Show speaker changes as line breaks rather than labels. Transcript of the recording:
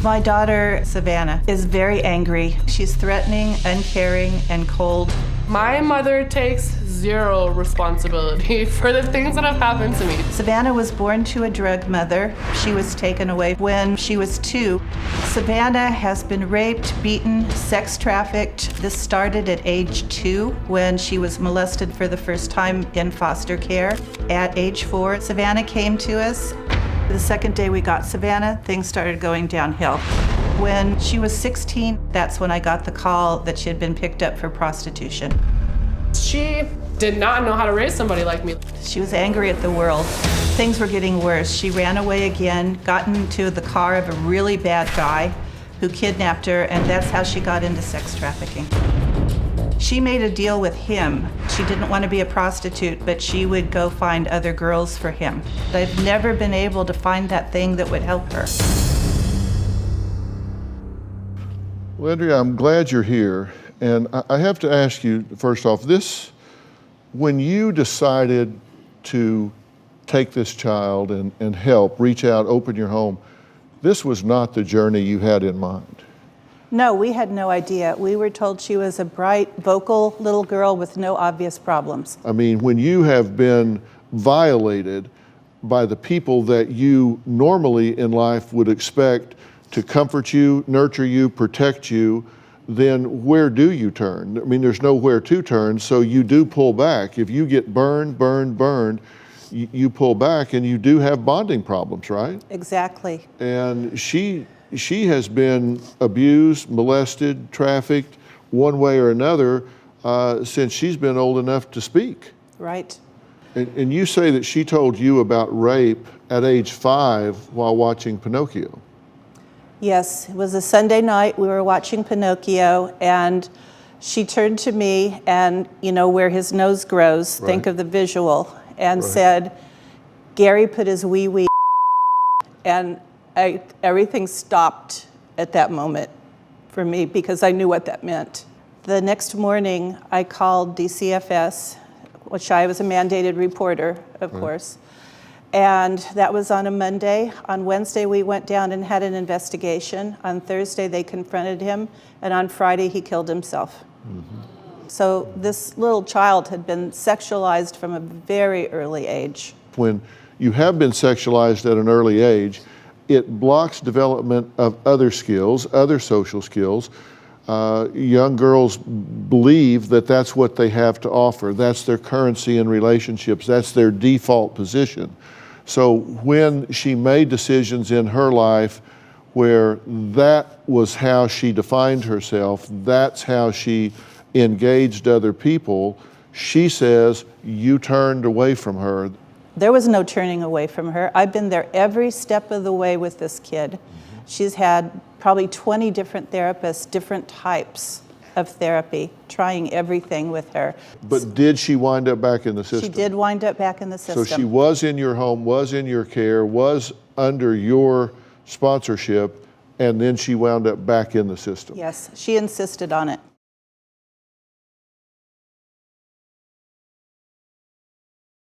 My daughter, Savannah, is very angry. She's threatening, uncaring, and cold.
My mother takes zero responsibility for the things that have happened to me.
Savannah was born to a drug mother. She was taken away when she was 2. Savannah has been raped, beaten, sex trafficked. This started at age 2 when she was molested for the first time in foster care. At age 4, Savannah came to us. The second day we got Savannah, things started going downhill. When she was 16, that's when I got the call that she had been picked up for prostitution.
She did not know how to raise somebody like me.
She was angry at the world. Things were getting worse. She ran away again, got into the car of a really bad guy who kidnapped her, and that's how she got into sex trafficking. She made a deal with him. She didn't want to be a prostitute, but she would go find other girls for him. I've never been able to find that thing that would help her.
Well, Andrea, I'm glad you're here. And I have to ask you, first off, when you decided to take this child and help, reach out, open your home, this was not the journey you had in mind.
No, we had no idea. We were told she was a bright, vocal little girl with no obvious problems.
I mean, when you have been violated by the people that you normally in life would expect to comfort you, nurture you, protect you, then where do you turn? I mean, there's nowhere to turn, so you do pull back. If you get burned, you pull back, and you do have bonding problems, right?
Exactly.
And she has been abused, molested, trafficked, one way or another, since she's been old enough to speak.
Right.
And you say that she told you about rape at age 5 while watching Pinocchio.
Yes, it was a Sunday night. We were watching Pinocchio, and she turned to me and, where his nose grows, think of the visual, and said, "Gary put his wee," and everything stopped at that moment for me because I knew what that meant. The next morning, I called DCFS, which I was a mandated reporter, of course, and that was on a Monday. On Wednesday, we went down and had an investigation. On Thursday, they confronted him, and on Friday, he killed himself. So this little child had been sexualized from a very early age.
When you have been sexualized at an early age, it blocks development of other skills, other social skills. Young girls believe that that's what they have to offer. That's their currency in relationships. That's their default position. So when she made decisions in her life where that was how she defined herself, that's how she engaged other people, she says you turned away from her.
There was no turning away from her. I've been there every step of the way with this kid. She's had probably 20 different therapists, different types of therapy, trying everything with her.
But did she wind up back in the system?
She did wind up back in the system.
So she was in your home, was in your care, was under your sponsorship, and then she wound up back in the system.
Yes, she insisted on it.